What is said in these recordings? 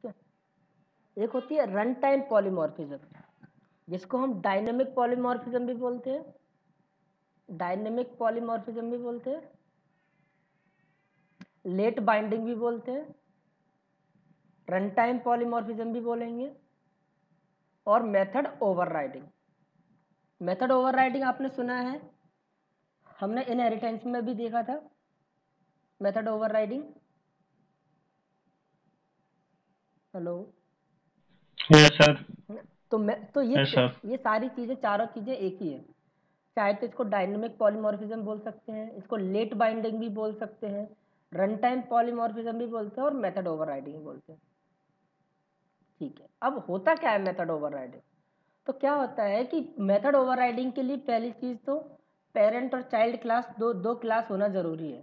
है। एक होती है रन टाइम पॉलीमॉर्फिज्म, जिसको हम डायनेमिक पॉलीमॉर्फिज्म भी बोलते हैं, डायनेमिक पॉलीमॉर्फिज्म भी बोलते हैं, लेट बाइंडिंग भी बोलते हैं, रन टाइम पॉलीमॉर्फिज्म भी बोलेंगे, और मेथड ओवरराइडिंग। मेथड ओवरराइडिंग आपने सुना है, हमने इनहेरिटेंस में भी देखा था method overriding. Hello, yes sir. तो यस सर। ये सारी चीजें, चारों चीजें एक ही है। चाहे तो इसको डायनेमिक पॉलीमॉर्फिज्म बोल सकते हैं, इसको लेट बाइंडिंग भी बोल सकते हैं, रन टाइम पॉलीमॉर्फिज्म भी बोलते हैं, और मेथड ओवरराइडिंग बोलते हैं। ठीक है, अब होता क्या है मेथड ओवरराइडिंग? तो क्या होता है कि मेथड ओवरराइडिंग के लिए पहली चीज तो पेरेंट और चाइल्ड क्लास, दो क्लास होना जरूरी है।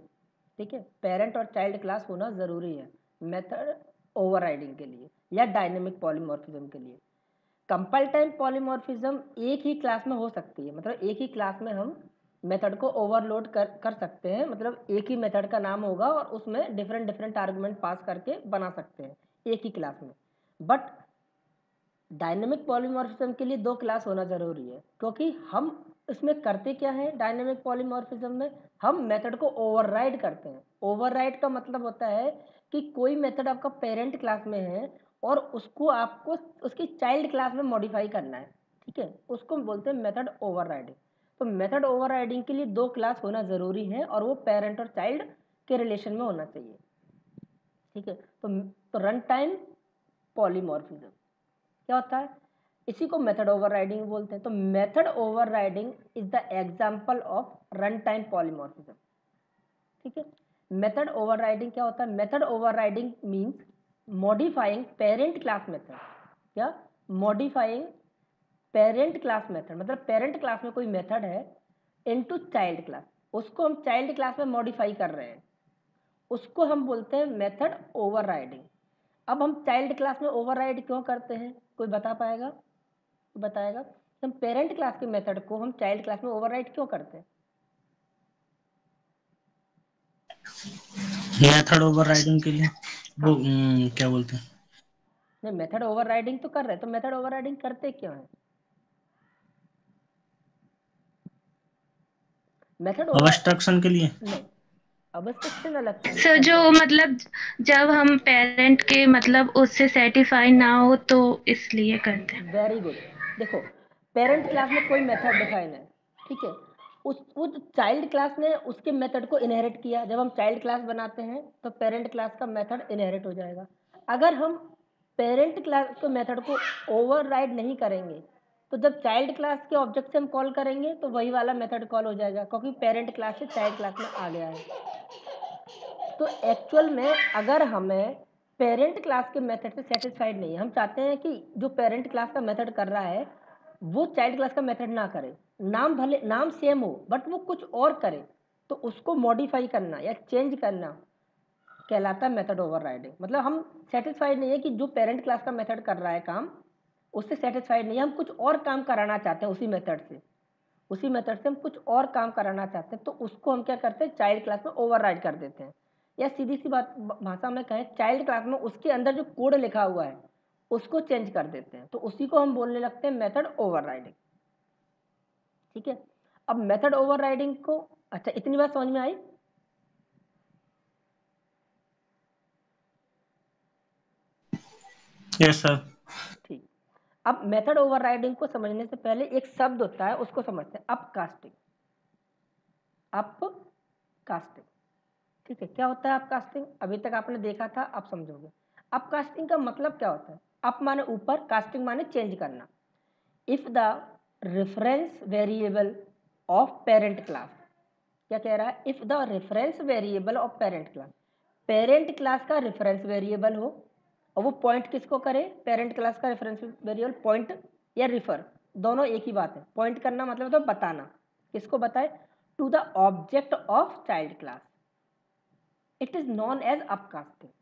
ठीक है, पेरेंट और चाइल्ड क्लास होना जरूरी है मेथड ओवरराइडिंग के लिए या डायनेमिक पॉलीमॉर्फिज्म के लिए। कंपाइल टाइम पॉलीमॉर्फिज्म एक ही क्लास में हो सकती है, मतलब एक ही क्लास में हम मेथड को ओवरलोड कर सकते हैं, मतलब एक ही मेथड का नाम होगा और उसमें डिफरेंट डिफरेंट आर्गुमेंट पास करके बना सकते हैं एक ही क्लास में। बट डायनेमिक पॉलीमॉर्फिज्म के लिए दो क्लास होना जरूरी है, क्योंकि हम इसमें करते क्या है, डायनेमिक पॉलीमॉर्फिज्म में हम मेथड को ओवरराइड करते हैं। ओवरराइड का मतलब होता है कि कोई मेथड आपका पेरेंट क्लास में है और उसको आपको उसकी चाइल्ड क्लास में मॉडिफाई करना है। ठीक है, उसको हम बोलते हैं मेथड ओवरराइडिंग। तो मेथड ओवरराइडिंग के लिए दो क्लास होना जरूरी है और वो पेरेंट और चाइल्ड के रिलेशन में होना चाहिए। ठीक है, तो रन टाइम पॉलीमॉर्फिज्म क्या होता है, इसी को मेथड ओवरराइडिंग बोलते हैं। तो method overriding is the example of run time polymorphism. ठीक है, मेथड ओवरराइडिंग क्या होता है? Method overriding means modifying parent class method. क्या? मॉडिफाइंग पेरेंट क्लास मेथड, मतलब पेरेंट क्लास में कोई मेथड है इनटू चाइल्ड क्लास, उसको हम चाइल्ड क्लास में मॉडिफाई कर रहे हैं, उसको हम बोलते हैं मेथड ओवरराइडिंग। अब हम चाइल्ड क्लास में ओवरराइड क्यों करते हैं, कोई बता पाएगा? बताएगा हम पेरेंट क्लास के मेथड को हम चाइल्ड क्लास में ओवरराइड क्यों करते हैं? मेथड ओवरराइडिंग के लिए वो हाँ, क्या बोलते हैं? नहीं, मेथड ओवरराइडिंग तो कर रहे हैं, तो मेथड ओवरराइडिंग करते क्यों है? मेथड ओवर ऑब्स्ट्रक्शन के लिए। नहीं, अब्स्ट्रक्शन अलग चीज सर है। जो मतलब जब हम पेरेंट के मतलब उससे सेटिस्फाई ना हो तो इसलिए करते हैं। Very good. देखो, पेरेंट क्लास में कोई मेथड डिफाइन है, ठीक है, उस चाइल्ड क्लास ने उसके मेथड को इनहेरिट किया। जब हम चाइल्ड क्लास बनाते हैं तो पेरेंट क्लास का मेथड इनहेरिट हो जाएगा। अगर हम पेरेंट क्लास के मेथड को ओवरराइड नहीं करेंगे तो जब चाइल्ड क्लास के ऑब्जेक्ट से हम कॉल करेंगे तो वही वाला मेथड कॉल हो जाएगा, क्योंकि पेरेंट क्लास से चाइल्ड क्लास में आ गया है। तो एक्चुअल में अगर हमें पेरेंट क्लास के मेथड से सेटिस्फाइड नहीं है, हम चाहते हैं कि जो पेरेंट क्लास का मेथड कर रहा है वो चाइल्ड क्लास का मेथड ना करे, नाम भले नाम सेम हो बट वो कुछ और करे, तो उसको मॉडिफाई करना या चेंज करना कहलाता है मेथड ओवरराइडिंग। मतलब हम सेटिस्फाइड नहीं है कि जो पेरेंट क्लास का मेथड कर रहा है काम, उससे सेटिस्फाइड नहीं है, हम कुछ और काम कराना चाहते हैं उसी मेथड से हम कुछ और काम कराना चाहते हैं, तो उसको हम क्या करते हैं, चाइल्ड क्लास में ओवरराइड कर देते हैं। या सीधी सी बात भाषा में कहें, चाइल्ड क्लास में उसके अंदर जो कोड लिखा हुआ है उसको चेंज कर देते हैं, तो उसी को हम बोलने लगते हैं मेथड ओवरराइडिंग। ठीक है, अब मेथड ओवरराइडिंग को, अच्छा इतनी बात समझ में आई? Yes sir. ठीक, अब मेथड ओवरराइडिंग को समझने से पहले एक शब्द होता है उसको समझते हैं, अपकास्टिंग। अपकास्टिंग, ठीक है, क्या होता है अपकास्टिंग? अभी तक आपने देखा था, आप समझोगे। अपकास्टिंग का मतलब क्या होता है? अप माने ऊपर, कास्टिंग माने चेंज करना। If the reference variable of parent class, क्या कह रहा है? If the reference variable of parent class, parent class का रेफरेंस वेरिएबल हो, और वो पॉइंट किसको करे? पेरेंट क्लास का रेफरेंस वेरिएबल पॉइंट या रिफर, दोनों एक ही बात है। पॉइंट करना मतलब तो बताना, किसको बताए? To the object of child class, it is known as upcasting.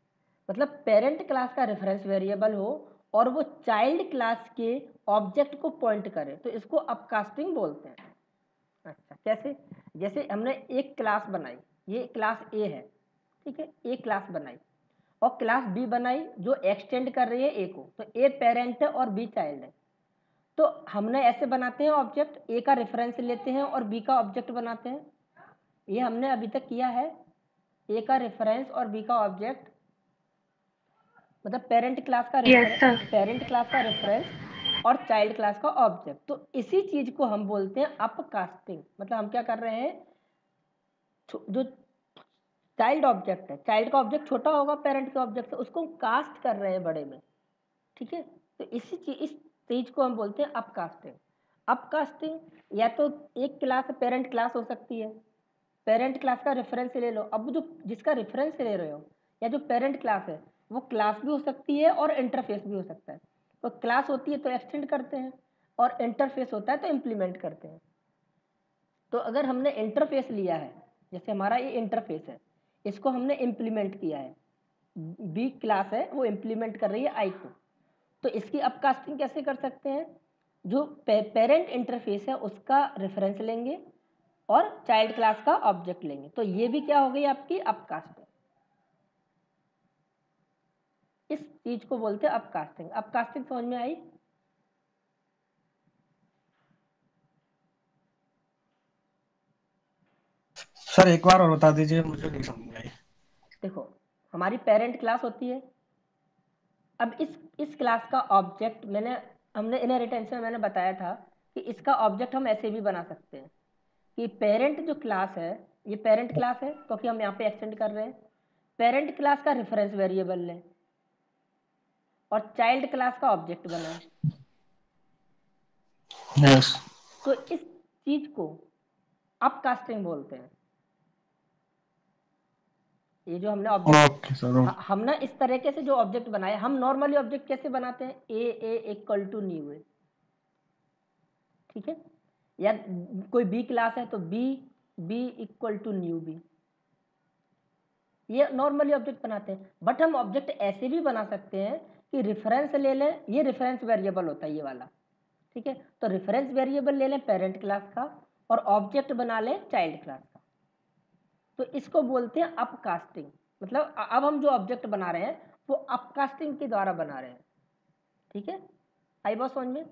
मतलब पेरेंट क्लास का रेफरेंस वेरिएबल हो और वो चाइल्ड क्लास के ऑब्जेक्ट को पॉइंट करे, तो इसको अपकास्टिंग बोलते हैं। अच्छा, कैसे? जैसे हमने एक क्लास बनाई, ये क्लास ए है, ठीक है, एक क्लास बनाई और क्लास बी बनाई जो एक्सटेंड कर रही है ए को, तो ए पेरेंट है और बी चाइल्ड है। तो हमने ऐसे बनाते हैं ऑब्जेक्ट, ए का रेफरेंस लेते हैं और बी का ऑब्जेक्ट बनाते हैं। ये हमने अभी तक किया है, ए का रेफरेंस और बी का ऑब्जेक्ट, मतलब पेरेंट क्लास का रेफरेंस और चाइल्ड क्लास का ऑब्जेक्ट। तो इसी चीज को हम बोलते हैं अपकास्टिंग। मतलब हम क्या कर रहे हैं, जो चाइल्ड ऑब्जेक्ट है, चाइल्ड का ऑब्जेक्ट छोटा होगा पेरेंट के ऑब्जेक्ट से, उसको कास्ट कर रहे हैं बड़े में, ठीक है। तो इस चीज को हम बोलते हैं अपकास्टिंग। अपकास्टिंग या तो एक क्लास पेरेंट क्लास हो सकती है, पेरेंट क्लास का रेफरेंस ले लो। अब जो जिसका रेफरेंस ले रहे हो या जो पेरेंट क्लास है वो क्लास भी हो सकती है और इंटरफेस भी हो सकता है। तो क्लास होती है तो एक्सटेंड करते हैं और इंटरफेस होता है तो इम्प्लीमेंट करते हैं। तो अगर हमने इंटरफेस लिया है, जैसे हमारा ये इंटरफेस है, इसको हमने इम्प्लीमेंट किया है, बी क्लास है वो इम्प्लीमेंट कर रही है आई को, तो इसकी अपकास्टिंग कैसे कर सकते हैं, जो पेरेंट इंटरफेस है उसका रेफरेंस लेंगे और चाइल्ड क्लास का ऑब्जेक्ट लेंगे। तो ये भी क्या हो गई आपकी अपकास्टिंग। इस चीज को बोलते हैं अपकास्टिंग। अपकास्टिंग समझ में आई? सर एक बार और बता दीजिए, मुझे नहीं समझ में आई। देखो, हमारी पेरेंट क्लास होती है। अब इस क्लास का ऑब्जेक्ट हमने इनहेरिटेंस में मैंने बताया था कि इसका ऑब्जेक्ट हम ऐसे भी बना सकते हैं कि पेरेंट जो क्लास है, ये पेरेंट क्लास है क्योंकि हम यहाँ पे एक्सटेंड कर रहे हैं, पेरेंट क्लास का रेफरेंस वेरिएबल लें और चाइल्ड क्लास का ऑब्जेक्ट बनाएं। यस। तो इस चीज को अपकास्टिंग बोलते हैं। ये जो हमने ऑब्जेक्ट, ओके सर। हम ना इस तरीके से जो ऑब्जेक्ट बनाए, हम नॉर्मली ऑब्जेक्ट कैसे बनाते हैं, ए इक्वल टू न्यू है, ठीक है, या कोई बी क्लास है तो B equal to new B, ये नॉर्मली ऑब्जेक्ट बनाते हैं। बट हम ऑब्जेक्ट ऐसे भी बना सकते हैं कि रेफरेंस ले लें, ये रेफरेंस वेरिएबल होता है ये वाला, ठीक है। तो रेफरेंस वेरिएबल ले लें पेरेंट क्लास का और ऑब्जेक्ट बना लें चाइल्ड क्लास का। तो इसको बोलते हैं अपकास्टिंग। मतलब अब हम जो ऑब्जेक्ट बना रहे हैं वो अपकास्टिंग के द्वारा बना रहे हैं, ठीक है। आई बात समझ में?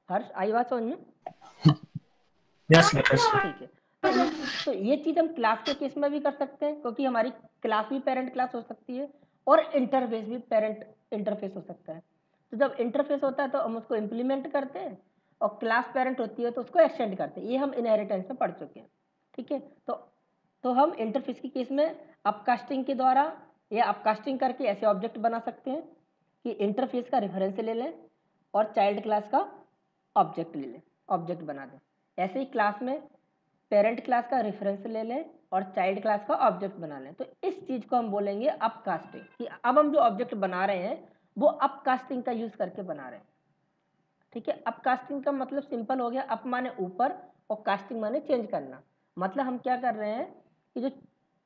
हर्ष, आई बात समझ में? Yes yes. ठीक है। तो ये चीज हम क्लास के केस में भी कर सकते हैं क्योंकि हमारी क्लास भी पेरेंट क्लास हो सकती है और इंटरफेस भी पेरेंट इंटरफेस हो सकता है। तो जब इंटरफेस होता है तो हम उसको इम्प्लीमेंट करते हैं और क्लास पेरेंट होती है तो उसको एक्सटेंड करते हैं। ये हम इनहेरिटेंस में पढ़ चुके हैं, ठीक है। तो हम इंटरफेस के केस में अपकास्टिंग के द्वारा या अपकास्टिंग करके ऐसे ऑब्जेक्ट बना सकते हैं कि इंटरफेस का रेफरेंस ले लें और चाइल्ड क्लास का ऑब्जेक्ट ले लें, ऑब्जेक्ट बना दें। ऐसे ही क्लास में पेरेंट क्लास का रेफरेंस ले लें और चाइल्ड क्लास का ऑब्जेक्ट बना लें। तो इस चीज को हम बोलेंगे अपकास्टिंग, कि अब हम जो ऑब्जेक्ट बना रहे हैं वो अपकास्टिंग का यूज करके बना रहे हैं, ठीक है। अपकास्टिंग का मतलब सिंपल हो गया, अप माने ऊपर और कास्टिंग माने चेंज करना। मतलब हम क्या कर रहे हैं कि जो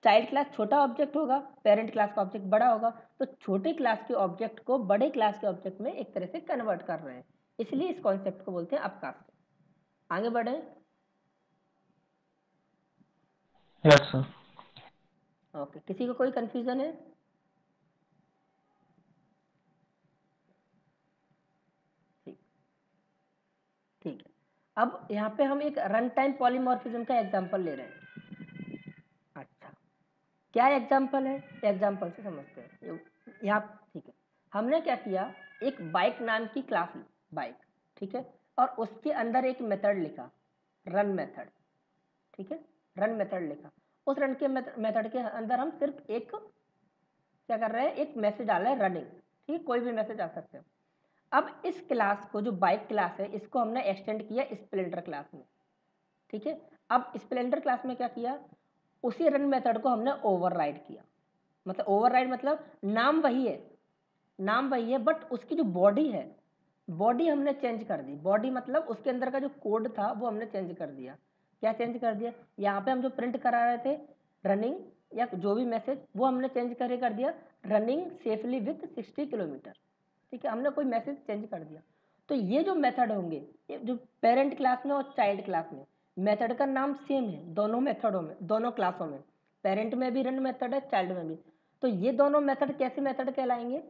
चाइल्ड क्लास छोटा ऑब्जेक्ट होगा, पेरेंट क्लास का ऑब्जेक्ट बड़ा होगा, तो छोटे क्लास के ऑब्जेक्ट को बड़े क्लास के ऑब्जेक्ट में एक तरह से कन्वर्ट कर रहे हैं, इसलिए इस कॉन्सेप्ट को बोलते हैं अपकास्टिंग। आगे बढ़े। Yes sir. ओके, किसी को कोई कंफ्यूजन है? ठीक, ठीक है। अब यहाँ पे हम एक रन टाइम पॉलीमॉर्फिज्म का एग्जांपल ले रहे हैं। अच्छा, क्या एग्जांपल है, एग्जांपल से समझते हैं यहाँ, ठीक है। हमने क्या किया, एक बाइक नाम की क्लास ली, बाइक, ठीक है, और उसके अंदर एक मेथड लिखा, रन मेथड, ठीक है, रन मेथड लिखा। उस रन के मेथड के अंदर हम सिर्फ एक क्या कर रहे हैं, एक मैसेज डाल रहे हैं रनिंग, ठीक है, कोई भी मैसेज आ सकते हैं। अब इस क्लास को, जो बाइक क्लास है, इसको हमने एक्सटेंड किया स्प्लेंडर क्लास में, ठीक है। अब स्प्लेंडर क्लास में क्या किया, उसी रन मेथड को हमने ओवरराइड किया। मतलब ओवरराइड मतलब नाम वही है, नाम वही है, बट उसकी जो बॉडी है, बॉडी हमने चेंज कर दी। बॉडी मतलब उसके अंदर का जो कोड था वो हमने चेंज कर दिया। क्या चेंज कर दिया, यहाँ पे हम जो प्रिंट करा रहे थे रनिंग या जो भी मैसेज, वो हमने चेंज कर दिया रनिंग सेफली विथ 60 किलोमीटर, ठीक है। हमने कोई मैसेज चेंज कर दिया। तो ये जो मेथड होंगे, ये जो पेरेंट क्लास में और चाइल्ड क्लास में, मेथड का नाम सेम है दोनों मेथडों में, दोनों क्लासों में, पेरेंट में भी रन मेथड है, चाइल्ड में भी। तो ये दोनों मेथड कैसे मेथड कहलाएंगे?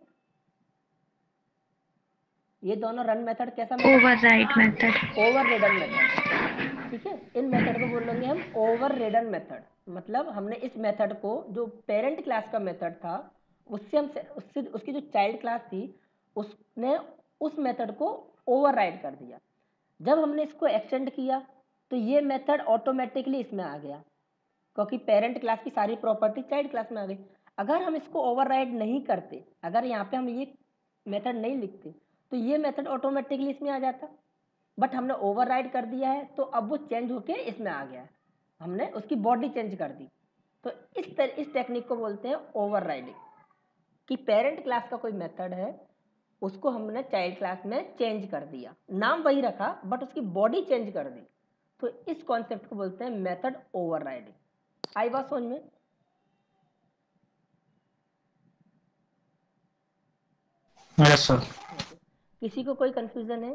ये दोनों रन मेथड कैसा method? Override method. Overridden method, ठीक है। इन मेथड को बोलेंगे हम ओवररिडन मेथड। मतलब हमने इस मेथड को, जो पेरेंट क्लास का मेथड था, उससे उसकी जो चाइल्ड क्लास थी उसने उस मेथड को ओवरराइड कर दिया। जब हमने इसको एक्सटेंड किया तो ये मेथड ऑटोमेटिकली इसमें आ गया, क्योंकि पेरेंट क्लास की सारी प्रॉपर्टी चाइल्ड क्लास में आ गई। अगर हम इसको ओवरराइड नहीं करते, अगर यहाँ पे हम ये मेथड नहीं लिखते, तो ये मेथड ऑटोमेटिकली इसमें आ जाता। बट हमने ओवरराइड कर दिया है, तो अब वो चेंज होके इसमें आ गया है, हमने उसकी बॉडी चेंज कर दी। तो इस टेक्निक को बोलते हैं ओवरराइडिंग, कि पेरेंट क्लास का कोई मेथड है, उसको हमने चाइल्ड क्लास में चेंज कर दिया, नाम वही रखा बट उसकी बॉडी चेंज कर दी। तो इस कॉन्सेप्ट को बोलते हैं मेथड ओवरराइडिंग। आई बात समझ में? Yes sir. किसी को कोई कंफ्यूजन है?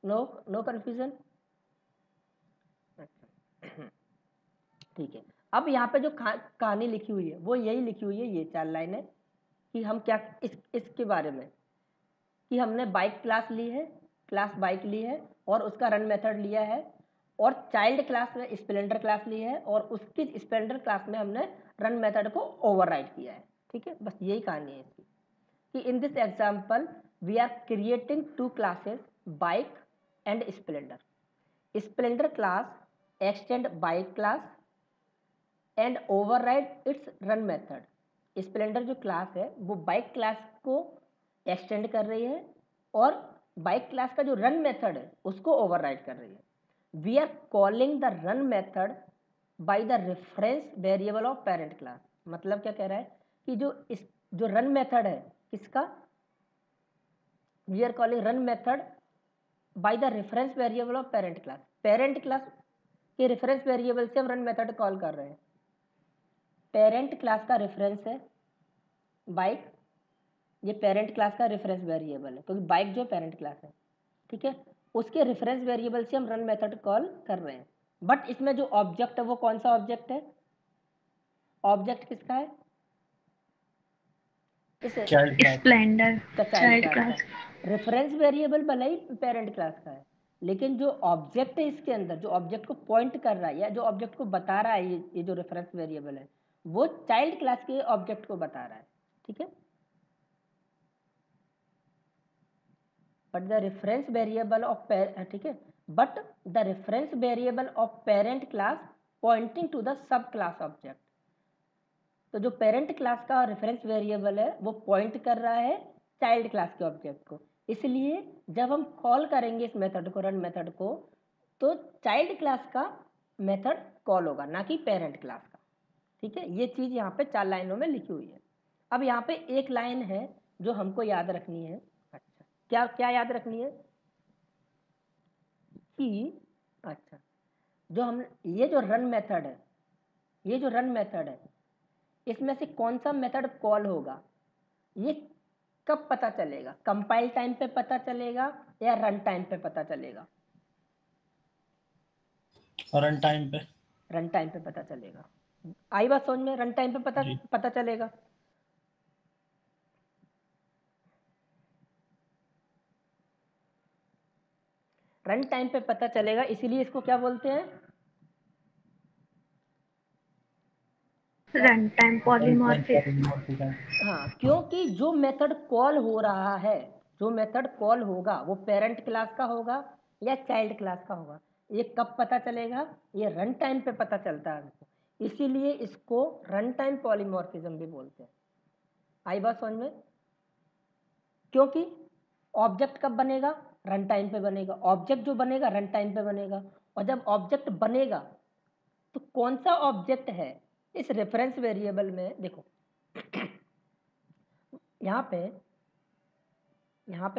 No no confusion? ठीक है। अब यहाँ पे जो कहानी लिखी हुई है वो यही लिखी हुई है, ये 4 लाइनें, कि हम क्या इसके बारे में, कि हमने बाइक क्लास ली है, क्लास बाइक ली है और उसका रन मेथड लिया है, और चाइल्ड क्लास में स्प्लेंडर क्लास ली है और उसकी स्प्लेंडर क्लास में हमने रन मेथड को ओवरराइड किया है। ठीक है, बस यही कहानी है इसकी, कि in this example we are creating 2 classes, bike and Splendor. Splendor class extend bike class and override its run method. Splendor जो क्लास है वो बाइक क्लास को एक्सटेंड कर रही है और बाइक क्लास का जो रन मेथड है उसको ओवरराइड कर रही है। We are calling the run method by the reference variable of parent class. मतलब क्या कह रहा है कि जो रन मेथड है किसका, we are calling run method by the reference variable of parent class. Parent class के रेफरेंस वेरिएबल से हम रन मेथड कॉल कर रहे हैं। पेरेंट क्लास का रेफरेंस है बाइक, ये पेरेंट क्लास का रेफरेंस वेरिएबल है, क्योंकि बाइक जो पेरेंट क्लास है, ठीक है, उसके रेफरेंस वेरिएबल से हम रन मेथड कॉल कर रहे हैं। बट इसमें जो ऑब्जेक्ट है वो कौन सा ऑब्जेक्ट है? ऑब्जेक्ट किसका है? इस Splendor child child class class. का। रेफरेंस वेरिएबल भले ही पेरेंट क्लास का है, लेकिन जो ऑब्जेक्ट है इसके अंदर, जो ऑब्जेक्ट को पॉइंट कर रहा है या जो ऑब्जेक्ट को बता रहा है, ये जो रेफरेंस वेरिएबल है वो चाइल्ड क्लास के ऑब्जेक्ट को बता रहा है। ठीक है, but the reference variable of ठीक है, but the reference variable of parent class pointing to the sub class object. तो जो पेरेंट क्लास का रेफरेंस वेरिएबल है वो पॉइंट कर रहा है चाइल्ड क्लास के ऑब्जेक्ट को, इसलिए जब हम कॉल करेंगे इस मेथड को, रन मेथड को, तो चाइल्ड क्लास का मेथड कॉल होगा, ना कि पेरेंट क्लास का। ठीक है, ये चीज़ यहाँ पे 4 लाइनों में लिखी हुई है। अब यहाँ पे एक लाइन है जो हमको याद रखनी है। अच्छा, क्या क्या याद रखनी है? कि अच्छा, जो हम ये जो रन मेथड है, ये जो रन मेथड है, इसमें से कौन सा मेथड कॉल होगा, ये कब पता चलेगा? कंपाइल टाइम पे पता चलेगा या रन टाइम पे पता चलेगा? रन टाइम पे। रन टाइम पे पता चलेगा। आई बात समझ में? रन टाइम पे जी। पता चलेगा। रन टाइम पे पता चलेगा, इसीलिए इसको क्या बोलते हैं? Run time polymorphism. हाँ, क्योंकि जो मेथड कॉल हो रहा है, जो मेथड कॉल होगा वो पेरेंट क्लास का होगा या चाइल्ड क्लास का होगा, ये कब पता चलेगा? ये रन टाइम पे पता चलता है हमको, इसीलिए इसको रन टाइम पॉलीमॉर्फिज्म भी बोलते हैं। आई बात समझ में? क्योंकि ऑब्जेक्ट कब बनेगा? रन टाइम पे बनेगा। ऑब्जेक्ट जो बनेगा रन टाइम पे बनेगा, और जब ऑब्जेक्ट बनेगा तो कौन सा ऑब्जेक्ट है इस रेफरेंस वेरिएबल में? देखो यहाँ पे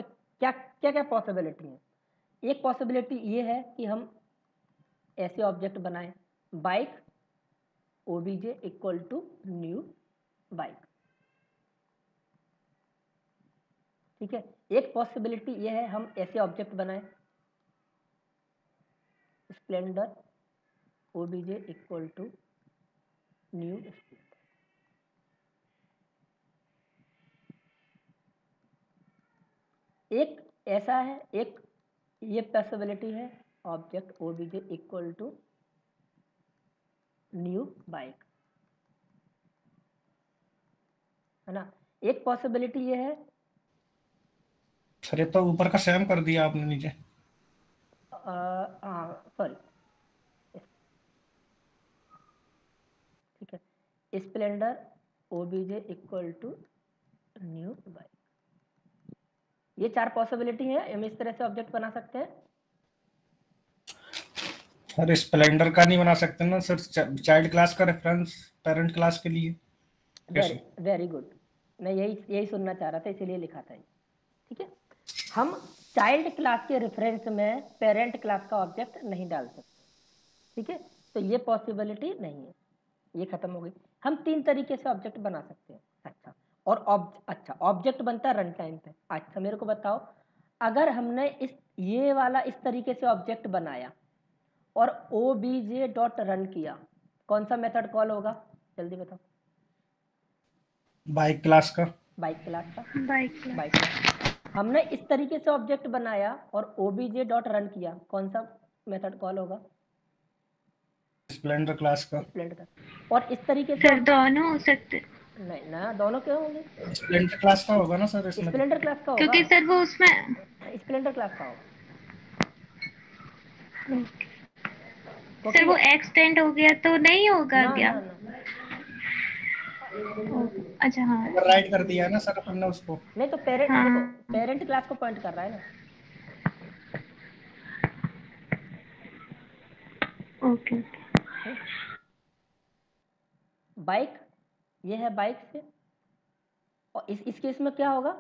क्या क्या क्या पॉसिबिलिटी है? एक पॉसिबिलिटी ये है कि हम ऐसे ऑब्जेक्ट बनाएं, bike OBJ equal to new bike. ठीक है, एक पॉसिबिलिटी ये है हम ऐसे ऑब्जेक्ट बनाएं, Splendor OBJ equal to new Splendor. एक ऐसा है, एक ये पॉसिबिलिटी है object OBJ equal to new bike, है ना। एक पॉसिबिलिटी ये है सर ये तो ऊपर का सेम कर दिया आपने नीचे। हाँ सॉरी, ठीक है, Splendor OBJ equal to new bike. ये 4 पॉसिबिलिटी है, हम इस तरह से ऑब्जेक्ट बना सकते हैं। सर स्प्लेंडर का नहीं बना सकते ना सर, चाइल्ड क्लास का रेफरेंस पेरेंट क्लास के लिए वेरी कैसे? वेरी गुड, मैं यही सुनना चाह रहा था, इसीलिए लिखा था ये। ठीक है, हम चाइल्ड क्लास के रेफरेंस में पेरेंट क्लास का ऑब्जेक्ट नहीं डाल सकते। ठीक है, तो ये पॉसिबिलिटी नहीं है, ये खत्म हो गई। हम 3 तरीके से ऑब्जेक्ट बना सकते हैं। अच्छा, और ऑब्जेक्ट बनता है रन टाइम पे। अच्छा मेरे को बताओ, अगर हमने ये वाला इस तरीके से ऑब्जेक्ट बनाया और obj डॉट रन किया, कौन सा मेथड कॉल होगा, जल्दी बताओ। बाइक क्लास का। बाइक क्लास का। Bike bike class. हमने इस तरीके से ऑब्जेक्ट बनाया और obj डॉट रन किया, कौन सा मेथड कॉल होगा, स्प्लेंडर क्लास का। स्प्लेंडर का। और इस तरीके से सर दोनों हो सकते, नहीं ना, दोनों क्यों होंगे, स्प्लेंडर क्लास का होगा ना सर इसमें तो। स्प्लेंडर क्लास का होगा, क्योंकि सर वो उसमें स्प्लेंडर क्लास का होगा, सर क्योंकि वो एक्सटेंड हो गया तो नहीं होगा ना क्या? ना ना अच्छा हाँ ओवर राइट कर दिया है ना सर अपन ने उसको। नहीं, तो पेरेंट देखो, हाँ पेरेंट क्लास को पॉइंट कर रहा है ना। Okay okay. बाइक, ये है बाइक से, और इस केस में क्या होगा,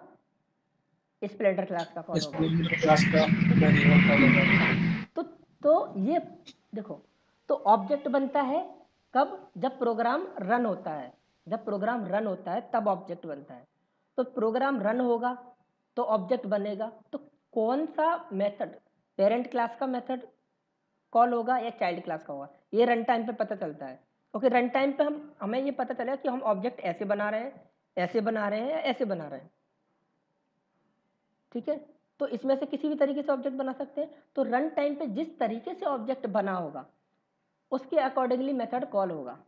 स्प्लेंडर क्लास का कॉल होगा। स्प्लेंडर क्लास का वेरिएबल कॉल होगा। तो तो ये देखो, तो ऑब्जेक्ट बनता है कब, जब प्रोग्राम रन होता है, जब प्रोग्राम रन होता है तब ऑब्जेक्ट बनता है। तो प्रोग्राम रन होगा तो ऑब्जेक्ट बनेगा। तो कौन सा मेथड पेरेंट क्लास का मेथड कॉल होगा या चाइल्ड क्लास का होगा, ये रन टाइम पे पता चलता है। क्योंकि रन टाइम पे हमें ये पता चलेगा कि हम ऑब्जेक्ट ऐसे बना रहे हैं, ऐसे बना रहे हैं या ऐसे बना रहे हैं। ठीक है, तो इसमें से किसी भी तरीके से ऑब्जेक्ट बना सकते हैं। तो रन टाइम पे जिस तरीके से ऑब्जेक्ट बना होगा उसके अकॉर्डिंगली मेथड कॉल होगा,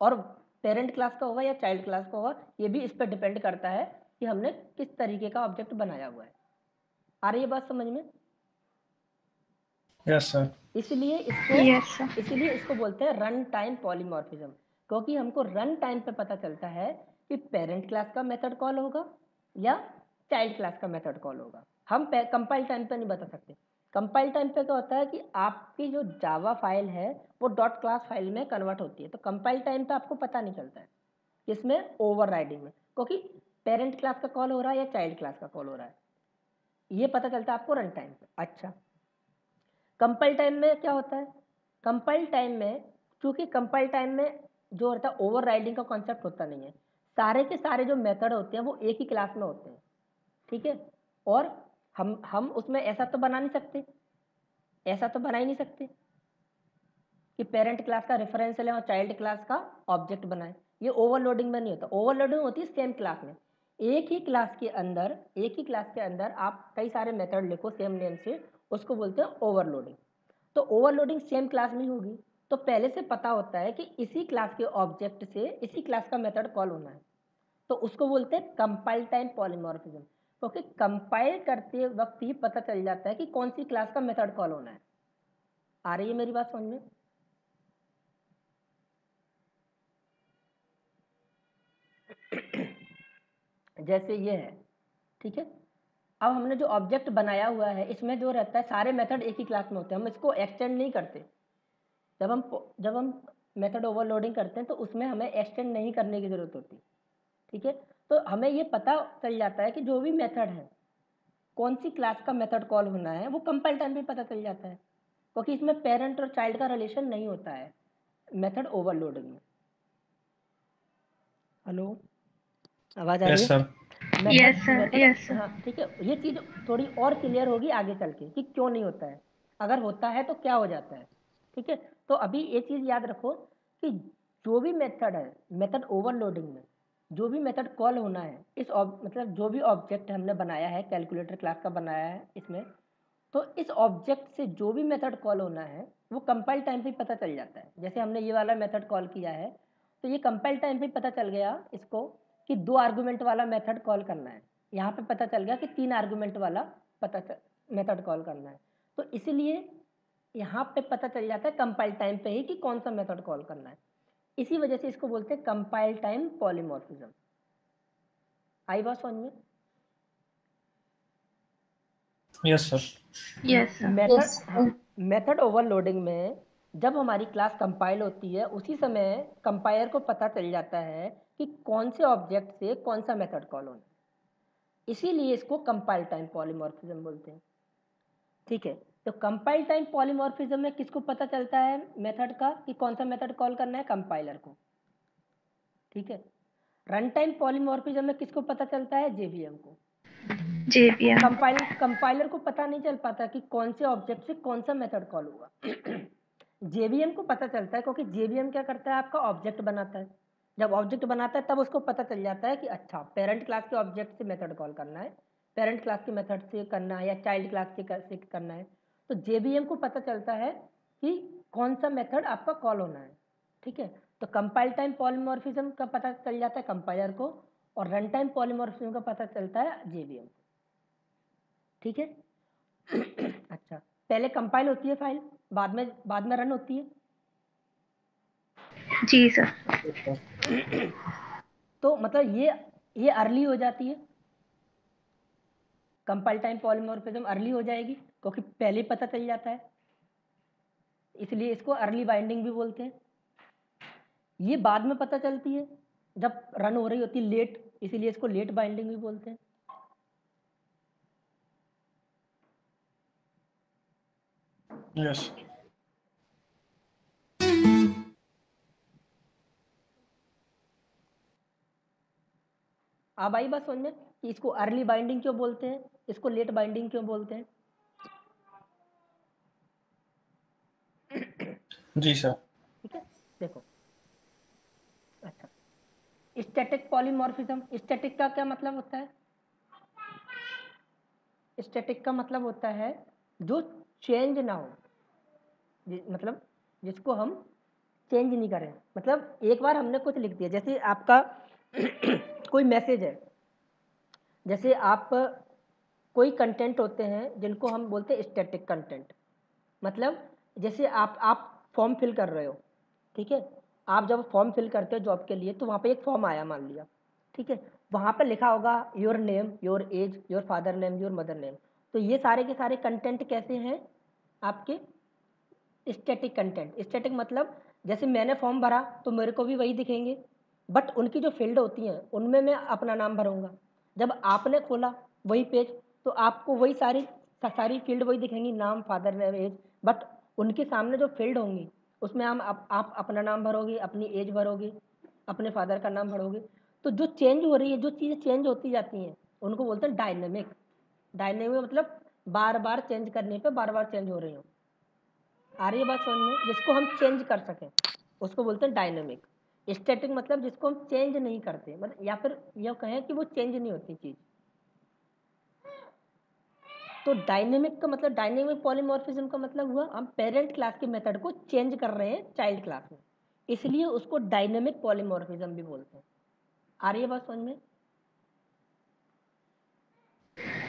और पेरेंट क्लास का होगा या चाइल्ड क्लास का होगा ये भी इस पर डिपेंड करता है कि हमने किस तरीके का ऑब्जेक्ट बनाया हुआ है। आ रही है बात समझ में? Yes sir. इसलिए यस सर। इसको बोलते हैं रन टाइम पॉलीमॉर्फिज्म, क्योंकि हमको रन टाइम पे पता चलता है कि पेरेंट क्लास का मेथड कॉल होगा या चाइल्ड क्लास का मेथड कॉल होगा। हम कंपाइल टाइम पे नहीं बता सकते। कंपाइल टाइम पे क्या होता है कि आपकी जो जावा फाइल है वो डॉट क्लास फाइल में कन्वर्ट होती है, तो कंपाइल टाइम पे आपको पता नहीं चलता है किसमें, ओवरराइडिंग में, क्योंकि पेरेंट क्लास का कॉल हो रहा है या चाइल्ड क्लास का कॉल हो रहा है, ये पता चलता है आपको रन टाइम पे। अच्छा, कंपाइल टाइम में क्या होता है, कंपाइल टाइम में चूंकि कंपाइल टाइम में जो होता है ओवरराइडिंग का कॉन्सेप्ट होता नहीं है, सारे के सारे जो मेथड होते हैं वो एक ही क्लास में होते हैं। ठीक है, और हम उसमें ऐसा तो बना नहीं सकते, ऐसा तो बना ही नहीं सकते कि पेरेंट क्लास का रेफरेंस लें और चाइल्ड क्लास का ऑब्जेक्ट बनाएं। ये ओवरलोडिंग में नहीं होता, ओवरलोडिंग होती है सेम क्लास में। एक ही क्लास के अंदर, एक ही क्लास के अंदर आप कई सारे मेथड लिखो सेम नेम से, उसको बोलते हैं ओवरलोडिंग। तो ओवरलोडिंग सेम क्लास में होगी, तो पहले से पता होता है कि इसी क्लास के ऑब्जेक्ट से इसी क्लास का मेथड कॉल होना है, तो उसको बोलते हैं कंपाइल टाइम पॉलीमॉर्फिज्म, क्योंकि कंपाइल करते वक्त ही पता चल जाता है कि कौन सी क्लास का मेथड कॉल होना है। आ रही है मेरी बात समझ में? जैसे ये है, ठीक है, अब हमने जो ऑब्जेक्ट बनाया हुआ है इसमें जो रहता है सारे मेथड एक ही क्लास में होते हैं, हम इसको एक्सटेंड नहीं करते। जब हम मेथड ओवरलोडिंग करते हैं तो उसमें हमें एक्सटेंड नहीं करने की जरूरत होती। ठीक है, तो हमें ये पता चल जाता है कि जो भी मेथड है कौन सी क्लास का मेथड कॉल होना है, वो कंपाइल टाइम पे पता चल जाता है, क्योंकि इसमें पेरेंट और चाइल्ड का रिलेशन नहीं होता है मेथड ओवरलोडिंग में। हेलो, आवाज आ रही यस है? Sir. Yes, sir. Method Yes, sir. हाँ ठीक है, ये चीज थोड़ी और क्लियर होगी आगे चल के कि क्यों नहीं होता है, अगर होता है तो क्या हो जाता है। ठीक है, तो अभी ये चीज याद रखो कि जो भी मेथड है, मेथड ओवरलोडिंग में जो भी मेथड कॉल होना है, मतलब जो भी ऑब्जेक्ट हमने बनाया है, कैलकुलेटर क्लास का बनाया है इसमें, तो इस ऑब्जेक्ट से जो भी मेथड कॉल होना है वो कंपाइल टाइम पे पता चल जाता है। जैसे हमने ये वाला मेथड कॉल किया है तो ये कंपाइल टाइम पे पता चल गया इसको कि 2 आर्गुमेंट वाला मेथड कॉल करना है। यहाँ पे पता चल गया कि 3 आर्गुमेंट वाला मेथड कॉल करना है। तो इसीलिए यहाँ पे पता चल जाता है कंपाइल टाइम पे ही कि कौन सा मेथड कॉल करना है। इसी वजह से इसको बोलते हैं कंपाइल टाइम पॉलीमॉर्फिज्म। आई बात समझ में? Yes sir. Yes, sir. Method overloading में जब हमारी क्लास कंपाइल होती है उसी समय कंपाइलर को पता चल जाता है कि कौन से ऑब्जेक्ट से कौन सा मेथड कॉल होना है। इसीलिए इसको कंपाइल टाइम पॉलीमॉर्फिज्म बोलते हैं। ठीक है, तो कंपाइल टाइम पॉलीमॉर्फिज्म में किसको पता चलता है मेथड का कि कौन सा मेथड कॉल करना है? कंपाइलर को। ठीक है, रन टाइम पॉलीमॉर्फिज्म में किसको पता चलता है? जेवीएम को। JVM. कंपाइलर को पता नहीं चल पाता कि कौन से ऑब्जेक्ट से कौन सा मेथड कॉल होगा। जेवीएम को पता चलता है क्योंकि जेवीएम क्या करता है, आपका ऑब्जेक्ट बनाता है। जब ऑब्जेक्ट बनाता है तब उसको पता चल जाता है कि अच्छा पेरेंट क्लास के ऑब्जेक्ट से मेथड कॉल करना है, पेरेंट क्लास के मेथड से करना है या चाइल्ड क्लास से करना है। तो जेवीएम को पता चलता है कि कौन सा मेथड आपका कॉल होना है। ठीक है, तो कंपाइल टाइम पॉलीमॉर्फिज्म का पता चल जाता है कंपाइलर को और रन टाइम पॉलीमॉर्फिज्म का पता चलता है जेवीएम को। ठीक है। अच्छा, पहले कंपाइल होती है फाइल, बाद में रन होती है। जी सर। तो मतलब ये अर्ली हो जाती है, कंपाइल टाइम पॉलीमॉर्फिज्म अर्ली हो जाएगी क्योंकि पहले पता चल जाता है, इसलिए इसको अर्ली बाइंडिंग भी बोलते हैं। ये बाद में पता चलती है जब रन हो रही होती है लेट, इसीलिए इसको लेट बाइंडिंग भी बोलते हैं। यस। अब आई बात समझ में कि इसको अर्ली बाइंडिंग क्यों बोलते हैं, इसको लेट बाइंडिंग क्यों बोलते हैं? जी सर। ठीक है, देखो। अच्छा, स्टैटिक पॉलीमॉर्फिज्म, स्टैटिक का क्या मतलब होता है? स्टैटिक का मतलब होता है जो चेंज ना हो, मतलब जिसको हम चेंज नहीं करें। मतलब एक बार हमने कुछ लिख दिया, जैसे आपका कोई मैसेज है, जैसे आप कोई कंटेंट होते हैं जिनको हम बोलते हैं स्टैटिक कंटेंट। मतलब जैसे आप फॉर्म फिल कर रहे हो, ठीक है, आप जब फॉर्म फिल करते हो जॉब के लिए तो वहाँ पे एक फॉर्म आया मान लिया, ठीक है, वहाँ पे लिखा होगा your name, your age, your father name, your mother name. तो ये सारे के सारे कंटेंट कैसे हैं आपके? Static content. स्टैटिक मतलब जैसे मैंने फॉर्म भरा तो मेरे को भी वही दिखेंगे, बट उनकी जो फील्ड होती हैं उनमें मैं अपना नाम भरूंगा। जब आपने खोला वही पेज तो आपको वही सारी फील्ड वही दिखेंगी, नाम, फादर नेम, एज, बट उनके सामने जो फील्ड होंगी उसमें आप अपना नाम भरोगे, अपनी एज भरोगे, अपने फादर का नाम भरोगे। तो जो चेंज हो रही है, जो चीज़ें चेंज होती जाती हैं उनको बोलते हैं डायनेमिक। डायनेमिक मतलब बार बार चेंज करने पे बार बार चेंज हो रही हो। आ रही है बात समझ में? जिसको हम चेंज कर सकें उसको बोलते हैं डायनेमिक। स्टैटिक मतलब जिसको हम चेंज नहीं करते, मतलब या फिर यह कहें कि वो चेंज नहीं होती चीज़। तो डायनेमिक का मतलब, डायनेमिक पॉलीमॉर्फिज्म का मतलब हुआ हम पेरेंट क्लास के मेथड को चेंज कर रहे हैं चाइल्ड क्लास में, इसलिए उसको डायनेमिक पॉलीमॉर्फिज्म भी बोलते हैं। आ रही है बात समझ में?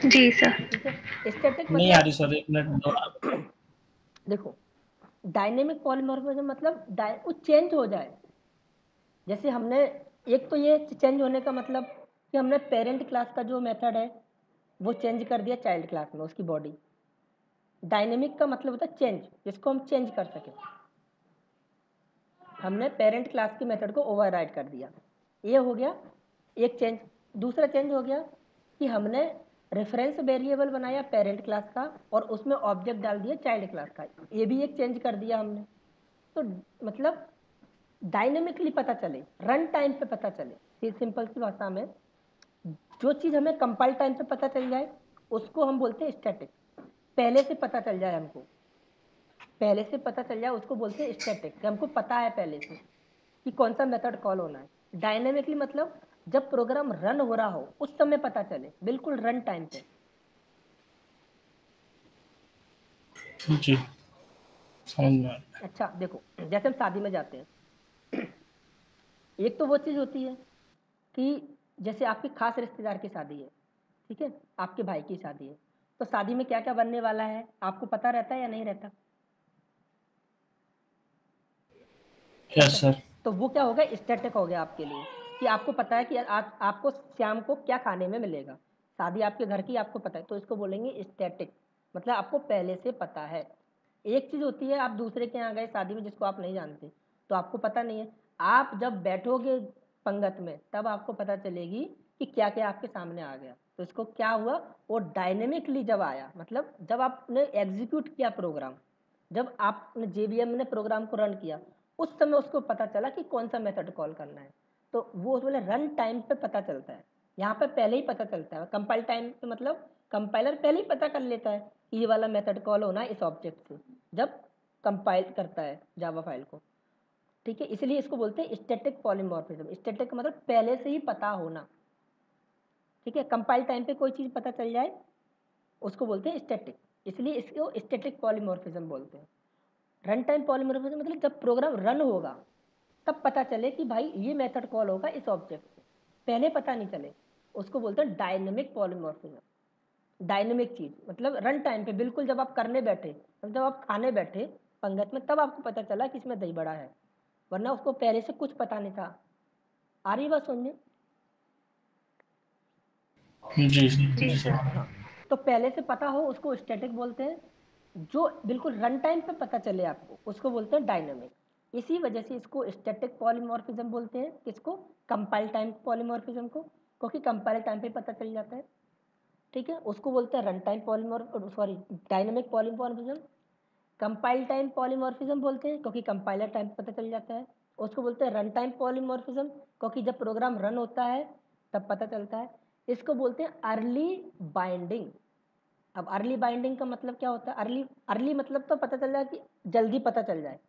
जी सर। ठीक है, स्टैटिक नहीं आ मतलब रही सर, एक मिनट दोबारा। देखो, डायनेमिक पॉलीमॉर्फिज्म मतलब वो चेंज हो जाए। जैसे हमने एक तो ये चेंज होने का मतलब कि हमने पेरेंट क्लास का जो मेथड है वो चेंज कर दिया चाइल्ड क्लास में, उसकी बॉडी। डायनेमिक का मतलब होता है चेंज, जिसको हम चेंज कर सकें। हमने पेरेंट क्लास के मेथड को ओवरराइड कर दिया, ये हो गया एक चेंज। दूसरा चेंज हो गया कि हमने रेफरेंस वेरिएबल बनाया पेरेंट क्लास का और उसमें ऑब्जेक्ट डाल दिया चाइल्ड क्लास का, ये भी एक चेंज कर दिया हमने। तो मतलब डायनेमिकली पता चले, रन टाइम पे पता चले, सिंपल सी भाषा में जो चीज़ हमें कंपाइल टाइम पे पता चल जाए उसको हम बोलते हैं स्टैटिक। पहले से पता चल जाए हमको, पहले से पता चल जाए उसको बोलते हैं स्टैटिक, कि हमको पता है पहले से कि कौन सा मेथड कॉल होना है। डायनेमिकली मतलब जब प्रोग्राम रन हो रहा हो उस समय पता चले, बिल्कुल रन टाइम पे। जी समझ में आया। अच्छा देखो, जैसे हम शादी में जाते हैं, एक तो वो चीज़ होती है कि जैसे आपकी खास रिश्तेदार की शादी है, ठीक है, आपके भाई की शादी है, तो शादी में क्या क्या बनने वाला है आपको पता रहता है या नहीं रहता? Yes sir. तो वो क्या हो गया, स्टैटिक हो गया आपके लिए, कि आपको पता है कि आपको शाम को क्या खाने में मिलेगा, शादी आपके घर की आपको पता है, तो इसको बोलेंगे स्टैटिक, मतलब आपको पहले से पता है। एक चीज़ होती है आप दूसरे के यहाँ गए शादी में जिसको आप नहीं जानते, तो आपको पता नहीं है, आप जब बैठोगे पंगत में तब आपको पता चलेगी कि क्या क्या आपके सामने आ गया। तो इसको क्या हुआ, वो डायनेमिकली जब आया, मतलब जब आपने एग्जीक्यूट किया प्रोग्राम, जब आपने जेवीएम ने प्रोग्राम को रन किया, उस समय उसको पता चला कि कौन सा मेथड कॉल करना है, तो वो बोले रन टाइम पे पता चलता है। यहाँ पे पहले ही पता चलता है, कंपाइल टाइम पे मतलब कंपाइलर पहले ही पता कर लेता है कि ये वाला मेथड कॉल होना है इस ऑब्जेक्ट से, जब कंपाइल करता है जावा फाइल को, ठीक है। इसलिए इसको बोलते हैं स्टैटिक पॉलीमॉर्फिज्म। स्टैटिक मतलब पहले से ही पता होना, ठीक है। कंपाइल टाइम पे कोई चीज़ पता चल जाए उसको बोलते हैं स्टैटिक, इसलिए इसको स्टैटिक पॉलीमॉर्फिज्म बोलते हैं। रन टाइम पॉलीमॉर्फिज्म मतलब जब प्रोग्राम रन होगा तब पता चले कि भाई ये मेथड कॉल होगा इस ऑब्जेक्ट से, पहले पता नहीं चले, उसको बोलते हैं डायनेमिक पॉलीमॉर्फिज्म। डायनेमिक चीज मतलब रन टाइम पे, बिल्कुल जब आप करने बैठे, जब आप खाने बैठे पंगत में, तब आपको पता चला कि इसमें दही बड़ा है, वरना उसको पहले से कुछ पता नहीं था। आ रही बात सुनने? जी जी सर। हाँ, तो पहले से पता हो उसको स्टैटिक बोलते हैं, जो बिल्कुल रन टाइम पे पता चले आपको उसको बोलते हैं डायनेमिक। इसी वजह से इसको स्टैटिक पॉलीमॉर्फिज्म बोलते हैं, किसको, कंपाइल टाइम पॉलीमॉर्फिज्म को, क्योंकि कंपाइल टाइम पे पता चल जाता है, ठीक है। उसको बोलते हैं run time polymorph, sorry, dynamic polymorphism. Compile time polymorphism बोलते हैं क्योंकि कंपाइलर टाइम पे पता चल जाता है। उसको बोलते हैं रन टाइम पॉलीमॉर्फिज्म, क्योंकि जब प्रोग्राम रन होता है तब पता चलता है। इसको बोलते हैं अर्ली बाइंडिंग। अब अर्ली बाइंडिंग का मतलब क्या होता है, अर्ली अर्ली मतलब तो पता चल जाए कि जल्दी पता चल जाए।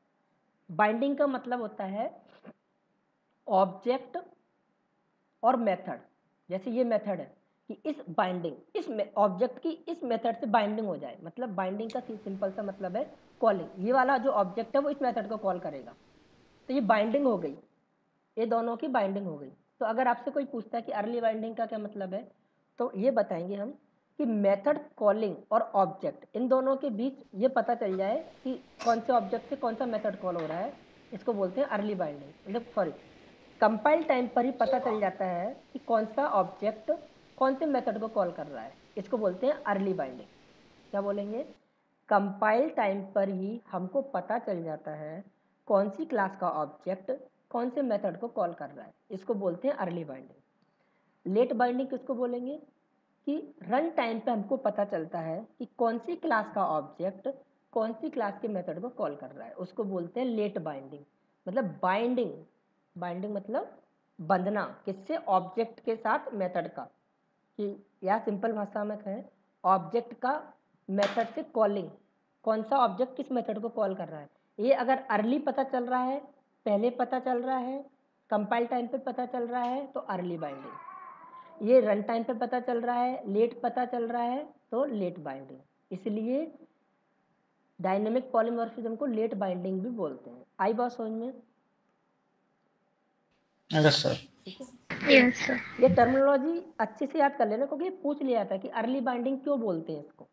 बाइंडिंग का मतलब होता है ऑब्जेक्ट और मेथड, जैसे ये मेथड है कि इस बाइंडिंग, इस ऑब्जेक्ट की इस मेथड से बाइंडिंग हो जाए, मतलब बाइंडिंग का सिंपल सा मतलब है कॉलिंग। ये वाला जो ऑब्जेक्ट है वो इस मेथड को कॉल करेगा, तो ये बाइंडिंग हो गई, ये दोनों की बाइंडिंग हो गई। तो अगर आपसे कोई पूछता है कि अर्ली बाइंडिंग का क्या मतलब है, तो ये बताएंगे हम कि मेथड कॉलिंग और ऑब्जेक्ट, इन दोनों के बीच ये पता चल जाए कि कौन से ऑब्जेक्ट से कौन सा मेथड कॉल हो रहा है, इसको बोलते हैं अर्ली बाइंडिंग। मतलब सॉरी, कंपाइल टाइम पर ही पता चल जाता है कि कौन सा ऑब्जेक्ट कौन से मेथड को कॉल कर रहा है, इसको बोलते हैं अर्ली बाइंडिंग। क्या बोलेंगे, कंपाइल टाइम पर ही हमको पता चल जाता है कौन सी क्लास का ऑब्जेक्ट कौन से मेथड को कॉल कर रहा है, इसको बोलते हैं अर्ली बाइंडिंग। लेट बाइंडिंग किसको बोलेंगे, कि रन टाइम पे हमको पता चलता है कि कौन सी क्लास का ऑब्जेक्ट कौन सी क्लास के मेथड को कॉल कर रहा है, उसको बोलते हैं लेट बाइंडिंग। मतलब बाइंडिंग, बाइंडिंग मतलब बंधना, किससे, ऑब्जेक्ट के साथ मेथड का, कि या सिंपल भाषा में कहें ऑब्जेक्ट का मेथड से कॉलिंग, कौन सा ऑब्जेक्ट किस मेथड को कॉल कर रहा है। ये अगर अर्ली पता चल रहा है, पहले पता चल रहा है, कंपाइल टाइम पे पता चल रहा है तो अर्ली बाइंडिंग। ये रन टाइम पे पता चल रहा है, लेट पता चल रहा है तो लेट बाइंडिंग। इसलिए डायनेमिक पॉलीमॉर्फिज्म को लेट बाइंडिंग भी बोलते हैं। आई बात समझ में? Yes sir. ठीक है, यस सर। ये टर्मिनोलॉजी अच्छे से याद कर लेना, क्योंकि पूछ लिया था कि अर्ली बाइंडिंग क्यों बोलते हैं इसको।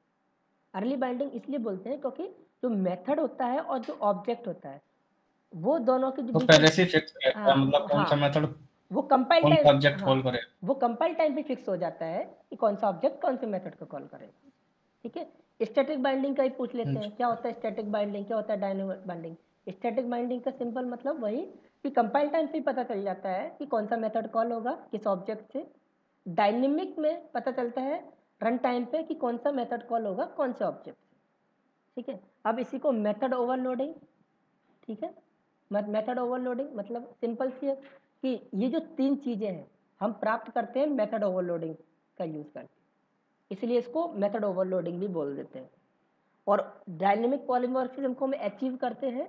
अर्ली बाइंडिंग इसलिए बोलते हैं क्योंकि जो मेथड होता है और जो ऑब्जेक्ट होता है वो दोनों के जो तो बीच में, पहले से फिक्स रहता है, मतलब कौन सा हाँ, मेथड वो कंपाइल कौन टाइम, सा ऑब्जेक्ट हाँ, कॉल करे। वो कंपाइल टाइम पे फिक्स हो जाता है कि कौन सा ऑब्जेक्ट कौन से मेथड को कॉल करेगा, ठीक है। स्टैटिक बाइंडिंग का ही पूछ लेते हैं, क्या होता है स्टैटिक बाइंडिंग, क्या होता है डायनेमिक बाइंडिंग। स्टैटिक बाइंडिंग का सिंपल मतलब वही कि कंपाइल टाइम पे ही पता चल जाता है कि कौन सा मेथड कॉल होगा किस ऑब्जेक्ट से। डायनेमिक में पता चलता है रन टाइम पे कि कौन सा मेथड कॉल होगा कौन से ऑब्जेक्ट से, ठीक है। अब इसी को मेथड ओवरलोडिंग, ठीक है, मेथड ओवरलोडिंग मतलब सिंपल सी है कि ये जो तीन चीज़ें हैं हम प्राप्त करते हैं मेथड ओवरलोडिंग का यूज़ करके, इसलिए इसको मेथड ओवरलोडिंग भी बोल देते हैं। और डायनेमिक पॉलीमॉर्फिज्म को हम अचीव करते हैं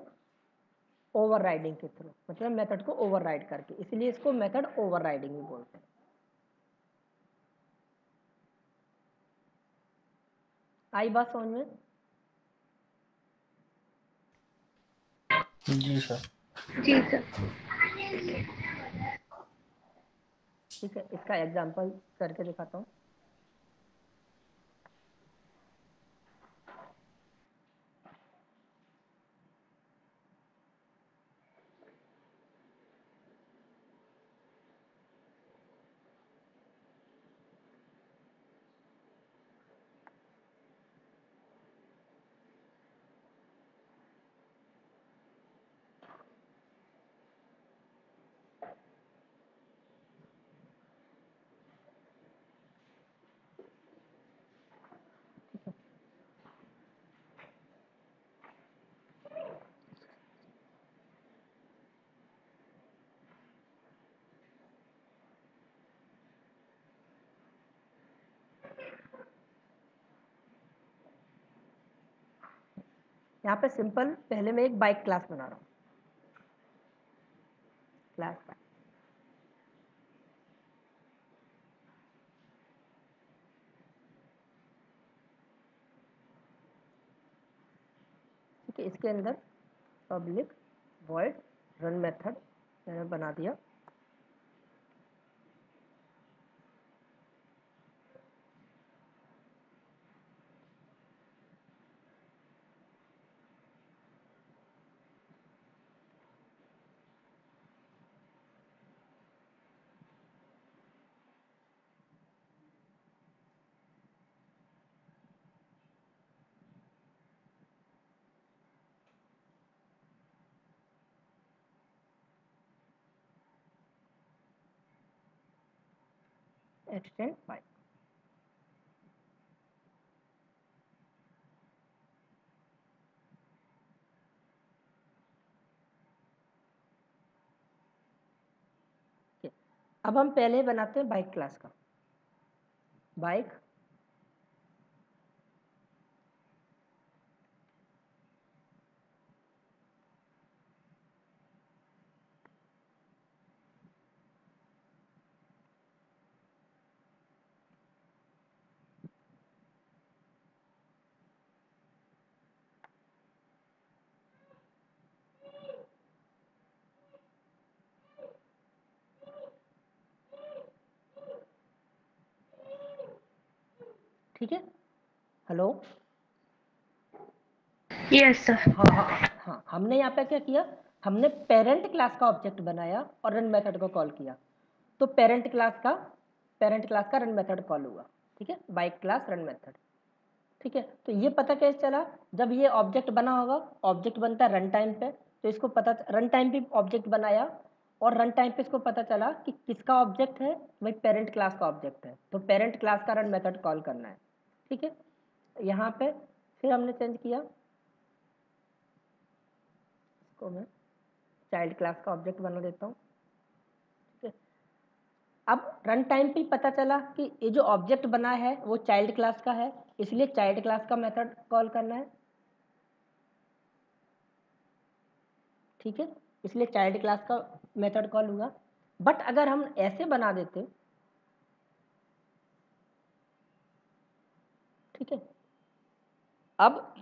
ओवरराइडिंग के थ्रू, मतलब मेथड को ओवरराइड करके, इसलिए इसको मेथड ओवरराइडिंग भी बोलते हैं। आई बात समझ में? जी सर। जी सर। ठीक है, इसका एग्जांपल करके दिखाता हूँ। यहाँ पे सिंपल, पहले मैं एक बाइक क्लास बना रहा हूँ, क्लास बाइक। ठीक है, इसके अंदर पब्लिक वॉइड रन मेथड मैंने बना दिया। एक्सटेंड बाइक, अब हम पहले बनाते हैं बाइक क्लास का। बाइक ठीक है, हेलो। Yes sir. हाँ, हमने यहाँ पे क्या किया, हमने पेरेंट क्लास का ऑब्जेक्ट बनाया और रन मेथड को कॉल किया, तो पेरेंट क्लास का रन मेथड कॉल हुआ। ठीक है, बाइक क्लास रन मेथड। ठीक है, तो ये पता कैसे चला, जब ये ऑब्जेक्ट बना होगा, ऑब्जेक्ट बनता है रन टाइम पे, तो इसको पता, रन टाइम पे ऑब्जेक्ट बनाया और रन टाइम पे इसको पता चला कि किसका ऑब्जेक्ट है, वही पेरेंट क्लास का ऑब्जेक्ट है, तो पेरेंट क्लास का रन मेथड कॉल करना है। ठीक है, यहाँ पे फिर हमने चेंज किया, इसको मैं चाइल्ड क्लास का ऑब्जेक्ट बना देता हूँ। ठीक है, अब रन टाइम पे पता चला कि ये जो ऑब्जेक्ट बना है वो चाइल्ड क्लास का है, इसलिए चाइल्ड क्लास का मेथड कॉल करना है। ठीक है, इसलिए चाइल्ड क्लास का मेथड कॉल हुआ। बट अगर हम ऐसे बना देते, ठीक है, अब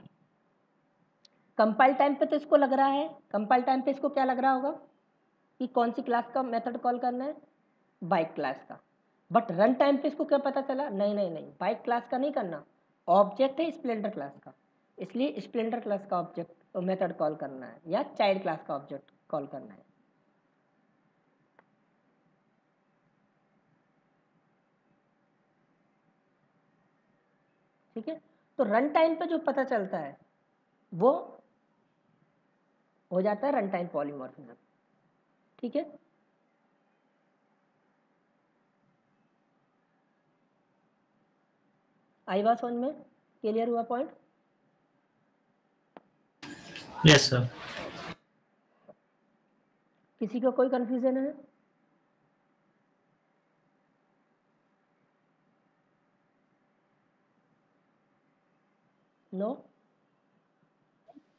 कंपाइल टाइम पे तो इसको लग रहा है, कंपाइल टाइम पे इसको क्या लग रहा होगा कि कौन सी क्लास का मेथड कॉल करना है, बाइक क्लास का। बट रन टाइम पे इसको क्या पता चला, नहीं नहीं नहीं, बाइक क्लास का नहीं करना, ऑब्जेक्ट है स्प्लेंडर क्लास का, इसलिए स्प्लेंडर क्लास का ऑब्जेक्ट मेथड कॉल करना है या चाइल्ड क्लास का ऑब्जेक्ट कॉल करना है। ठीक है, तो रन टाइम पे जो पता चलता है वो हो जाता है रन टाइम पॉलीमॉर्फिज्म। ठीक है, आई बात समझ में, क्लियर हुआ पॉइंट? Yes sir. किसी को कोई कंफ्यूजन है? नो?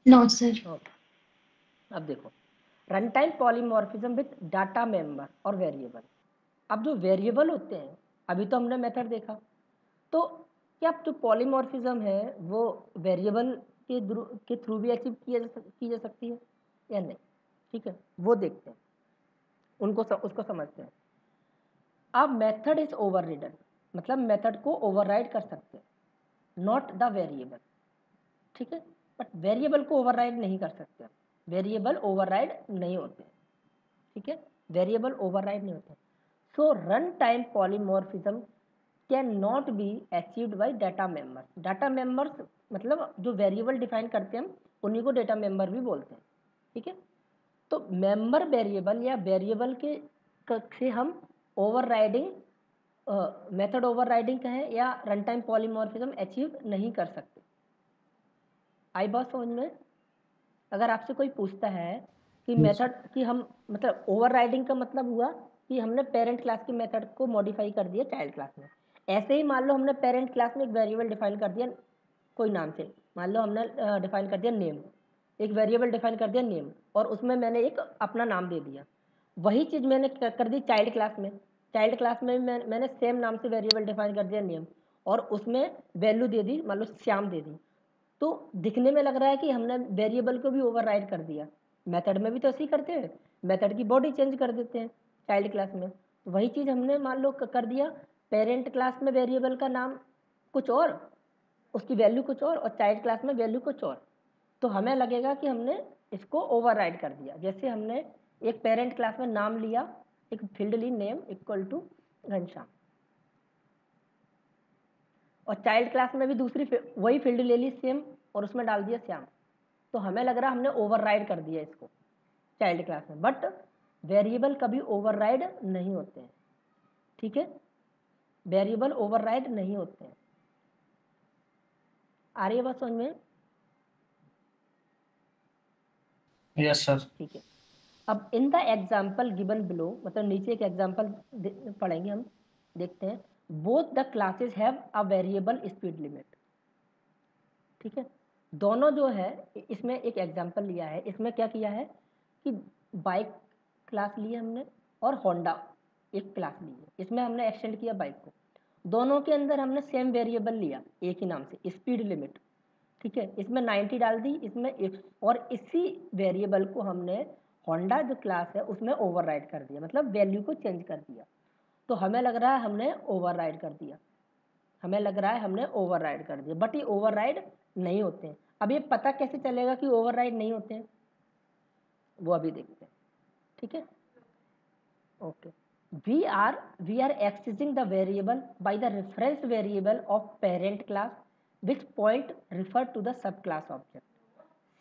No sir. ओके, अब देखो, run time polymorphism with data member और वेरिएबल। अब जो वेरिएबल होते हैं, अभी तो हमने मेथड देखा, तो क्या जो पॉलीमॉर्फिज्म है वो वेरिएबल के थ्रू भी अचीव की जा सकती है या नहीं? ठीक है, वो देखते हैं, उसको समझते हैं। अब मेथड इज ओवररिडन, मतलब मेथड को ओवरराइड कर सकते हैं, नॉट द वेरिएबल। ठीक है, बट वेरिएबल को ओवरराइड नहीं कर सकते, वेरिएबल ओवरराइड नहीं होते। ठीक है, वेरिएबल ओवरराइड नहीं होते। So run time polymorphism can not be achieved by data members. Data members मतलब जो वेरिएबल डिफाइन करते हैं हम, उन्हीं को डाटा मेंबर भी बोलते हैं। ठीक है, तो मेंबर वेरिएबल या वेरिएबल के से हम ओवरराइडिंग, मेथड ओवरराइडिंग कहें या रन टाइम पॉलीमॉर्फिज्म अचीव नहीं कर सकते। आई बात समझ में? अगर आपसे कोई पूछता है कि मेथड कि हम मतलब ओवरराइडिंग का मतलब हुआ कि हमने पेरेंट क्लास की मेथड को मॉडिफाई कर दिया चाइल्ड क्लास में। ऐसे ही मान लो हमने पेरेंट क्लास में एक वेरिएबल डिफाइन कर दिया कोई नाम से, मान लो हमने डिफाइन कर दिया नेम, एक वेरिएबल डिफाइन कर दिया नेम, और उसमें मैंने एक अपना नाम दे दिया। वही चीज़ मैंने कर दी चाइल्ड क्लास में। चाइल्ड क्लास में मैंने सेम नाम से वेरिएबल डिफाइन कर दिया नेम, और उसमें वैल्यू दे दी, मान लो श्याम दे दी। तो दिखने में लग रहा है कि हमने वेरिएबल को भी ओवरराइड कर दिया। मेथड में भी तो ऐसे ही करते हैं, मेथड की बॉडी चेंज कर देते हैं चाइल्ड क्लास में। तो वही चीज़ हमने मान लो कर दिया, पेरेंट क्लास में वेरिएबल का नाम कुछ और, उसकी वैल्यू कुछ और चाइल्ड क्लास में वैल्यू कुछ और। तो हमें लगेगा कि हमने इसको ओवरराइड कर दिया। जैसे हमने एक पेरेंट क्लास में नाम लिया, एक फील्ड ली नेम इक्वल टू घनश्याम, और चाइल्ड क्लास में भी दूसरी वही फील्ड ले ली सेम, और उसमें डाल दिया श्याम। तो हमें लग रहा है हमने ओवरराइड कर दिया इसको चाइल्ड क्लास में, बट वेरिएबल कभी ओवरराइड नहीं होते हैं। ठीक है, वेरिएबल ओवरराइड नहीं होते हैं। आ रही है बात समझ में? Yes sir. ठीक है, अब in the example given below, मतलब नीचे एक एग्जाम्पल पढ़ेंगे हम, देखते हैं। Both the classes have a variable speed limit. ठीक है, दोनों जो है, इसमें एक एग्जाम्पल लिया है, इसमें क्या किया है कि बाइक क्लास ली है हमने और होंडा एक क्लास ली है, इसमें हमने एक्सटेंड किया बाइक को। दोनों के अंदर हमने सेम वेरिएबल लिया एक ही नाम से, स्पीड लिमिट। ठीक है, इसमें 90 डाल दी, इसमें और इसी वेरिएबल को हमने होंडा जो क्लास है उसमें ओवरराइड कर दिया, मतलब वैल्यू को चेंज कर दिया। तो हमें लग रहा है हमने ओवरराइड कर दिया, हमें लग रहा है हमने ओवरराइड कर दिया, बट ये ओवरराइड नहीं होते हैं। अब ये पता कैसे चलेगा कि ओवरराइड नहीं होते हैं, वो अभी देखते हैं। ठीक है, okay. we are accessing the variable by the reference variable of parent class, which point refer to the subclass object.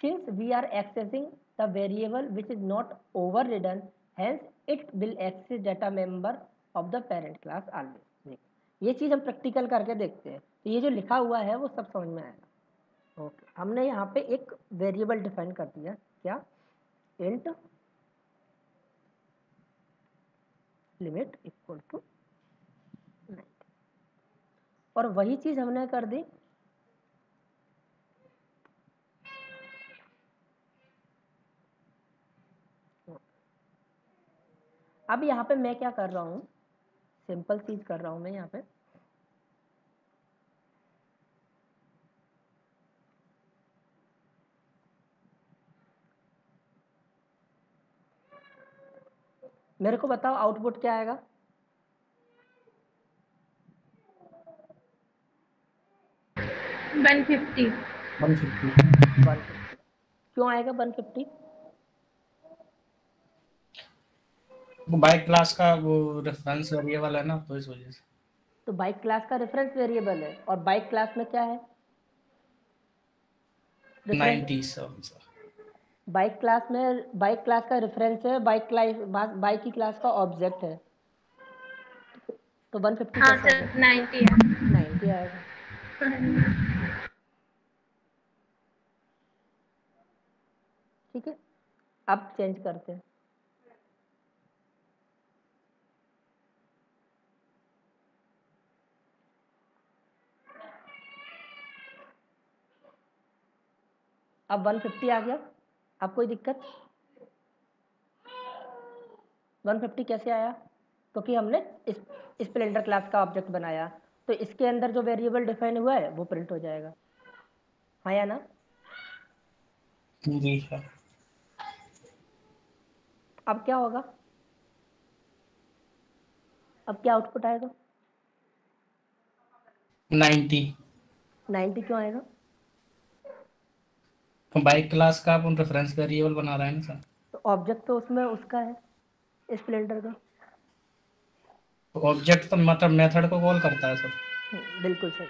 Since we are accessing the variable which is not overridden, hence it will access data member of the parent class always. ये चीज़ हम practical करके देखते हैं, तो ये जो लिखा हुआ है वो सब समझ में आएगा। ओके, हमने यहाँ पे एक वेरिएबल डिफाइन कर दिया, क्या? इंट लिमिट इक्वल टू 90, और वही चीज़ हमने कर दी अब यहाँ पे मैं क्या कर रहा हूँ, सिंपल चीज़ कर रहा हूँ मैं यहाँ पे। मेरे को बताओ आउटपुट क्या आएगा? 150। 150। 150। क्यों आएगा 150? वो बाइक क्लास का वो रेफरेंस वेरिएबल है ना, तो इस वजह से। तो बाइक क्लास का रेफरेंस वेरिएबल है, और बाइक क्लास में क्या है? रेफरेंस। 90 सर। बाइक क्लास का रेफरेंस है, बाइक की क्लास का ऑब्जेक्ट है, तो 150 हाँ कैसे आ सर, गया? 90 है। 90 आएगा। ठीक है, अब चेंज करते हैं। अब 150 आ गया, अब कोई दिक्कत? 150 कैसे आया? क्योंकि हमने इस स्प्लेंडर क्लास का ऑब्जेक्ट बनाया, तो इसके अंदर जो वेरिएबल डिफाइन हुआ है वो प्रिंट हो जाएगा, हाँ या ना? जी सर। अब क्या होगा? अब क्या आउटपुट आएगा? 90। 90 क्यों आएगा? तो बाइक क्लास का अपन रेफरेंस वेरिएबल बना रहे हैं ना सर। तो ऑब्जेक्ट तो उसमें उसका है स्प्लेंडर का। तो ऑब्जेक्ट तो मतलब मेथड को कॉल करता है सर। बिल्कुल सही,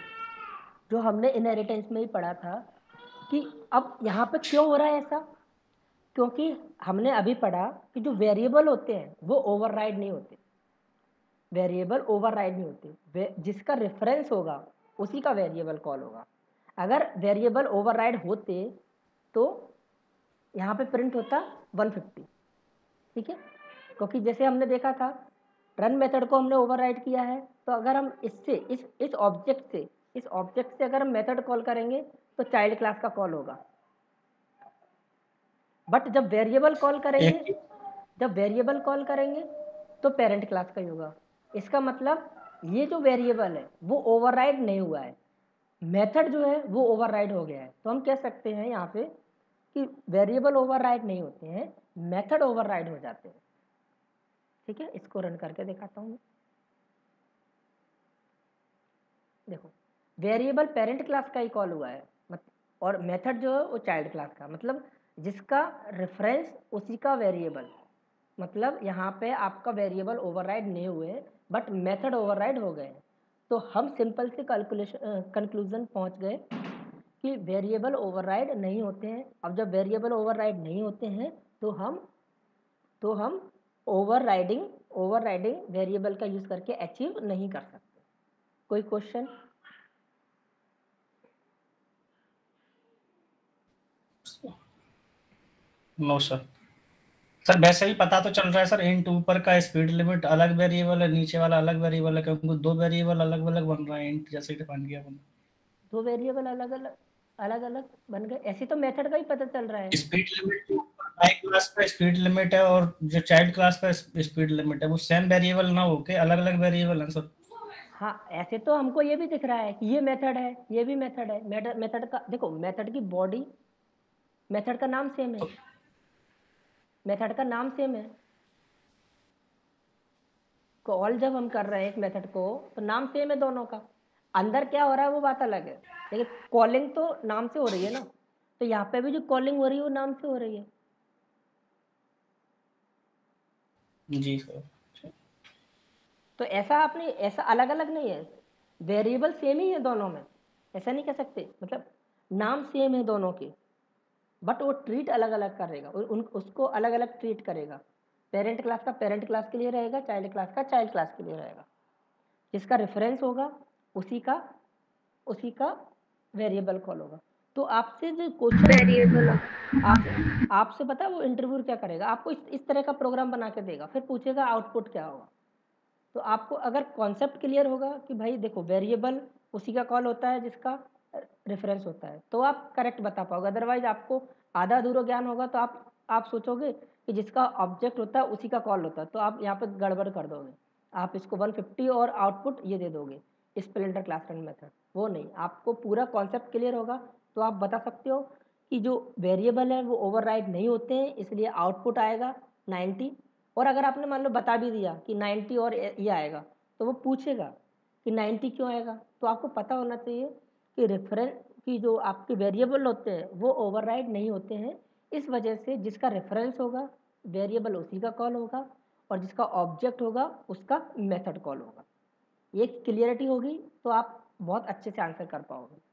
जो हमने इनहेरिटेंस में ही पढ़ा था कि अब यहाँ पे क्यों हो रहा है ऐसा, क्योंकि हमने अभी पढ़ा कि जो वेरिएबल होते हैं वो ओवरराइड नहीं होते, वेरिएबल ओवरराइड नहीं होते, जिसका रेफरेंस होगा उसी का वेरिएबल कॉल होगा। अगर वेरिएबल ओवरराइड होते तो यहाँ पे प्रिंट होता 150, ठीक है? क्योंकि जैसे हमने देखा था रन मेथड को हमने ओवरराइड किया है, तो अगर हम इससे इस ऑब्जेक्ट से अगर हम मेथड कॉल करेंगे तो चाइल्ड क्लास का कॉल होगा, बट जब वेरिएबल कॉल करेंगे एक तो पेरेंट क्लास का ही होगा। इसका मतलब ये जो वेरिएबल है वो ओवरराइड नहीं हुआ है, मेथड जो है वो ओवरराइड हो गया है। तो हम कह सकते हैं यहाँ पे कि वेरिएबल ओवरराइड नहीं होते हैं, मेथड ओवरराइड हो जाते हैं, ठीक है? इसको रन करके दिखाता हूँ। देखो वेरिएबल पेरेंट क्लास का ही कॉल हुआ है, और मेथड जो है वो चाइल्ड क्लास का, मतलब जिसका रेफरेंस उसी का वेरिएबल, मतलब यहाँ पे आपका वेरिएबल ओवरराइड नहीं हुए बट मेथड ओवरराइड हो गए। तो हम सिंपल से कंक्लूजन पहुँच गए कि वेरिएबल ओवरराइड नहीं होते हैं। अब जब वेरिएबल ओवरराइड नहीं होते हैं तो हम ओवरराइडिंग वेरिएबल का यूज़ करके अचीव नहीं कर सकते। कोई क्वेश्चन? No sir. सर वैसे ही पता तो चल रहा है सर, इंट ऊपर का स्पीड लिमिट अलग वेरिएबल है, नीचे वाला अलग वेरिएबल है, क्योंकि दो वेरिएबल अलग अलग बन रहा है इंट जैसे डिफाइन किया अपन। दो वेरिएबल अलग अलग बन गए, ऐसे तो मेथड का ही पता चल रहा है। स्पीड लिमिट जो बाइक क्लास का स्पीड लिमिट है और जो चाइल्ड क्लास का स्पीड लिमिट है वो सेम वेरिएबल ना होके अलग अलग वेरिएबल है सर। हाँ ऐसे तो हमको ये भी दिख रहा है कि ये मेथड है, ये भी मेथड है। मेथड का देखो, मेथड की बॉडी, मेथड का नाम सेम है, मेथड का नाम सेम है। कॉल जब हम कर रहे हैं एक मेथड को तो नाम सेम है दोनों का, अंदर क्या हो रहा है वो बात अलग है, लेकिन कॉलिंग तो नाम से हो रही है ना। तो यहाँ पे भी जो कॉलिंग हो रही है वो नाम से हो रही है। जी सर। तो ऐसा अलग अलग नहीं है, वेरिएबल सेम ही है दोनों में, ऐसा नहीं कह सकते। मतलब नाम सेम है दोनों के, बट वो ट्रीट अलग अलग करेगा, उसको अलग अलग ट्रीट करेगा। पेरेंट क्लास का पेरेंट क्लास के लिए रहेगा, चाइल्ड क्लास का चाइल्ड क्लास के लिए रहेगा। जिसका रेफरेंस होगा उसी का वेरिएबल कॉल होगा। तो आपसे जो क्वेश्चन वेरिएबल आपसे पता है वो इंटरव्यू क्या करेगा, आपको इस तरह का प्रोग्राम बना के देगा, फिर पूछेगा आउटपुट क्या होगा। तो आपको अगर कॉन्सेप्ट क्लियर होगा कि भाई देखो वेरिएबल उसी का कॉल होता है जिसका रेफरेंस होता है, तो आप करेक्ट बता पाओगे। अदरवाइज आपको आधा अधूरा ज्ञान होगा तो आप सोचोगे कि जिसका ऑब्जेक्ट होता है उसी का कॉल होता है, तो आप यहाँ पे गड़बड़ कर दोगे। आप इसको 150 और आउटपुट ये दे दोगे स्प्लेंडर क्लास रन मेथड, वो नहीं। आपको पूरा कॉन्सेप्ट क्लियर होगा तो आप बता सकते हो कि जो वेरिएबल है वो ओवरराइड नहीं होते हैं, इसलिए आउटपुट आएगा 90। और अगर आपने मान लो बता भी दिया कि 90 और ये आएगा, तो वो पूछेगा कि 90 क्यों आएगा। तो आपको पता होना चाहिए कि रेफरेंस की जो आपके वेरिएबल होते हैं वो ओवरराइड नहीं होते हैं, इस वजह से जिसका रेफरेंस होगा वेरिएबल उसी का कॉल होगा, और जिसका ऑब्जेक्ट होगा उसका मेथड कॉल होगा। ये क्लियरिटी होगी तो आप बहुत अच्छे से आंसर कर पाओगे।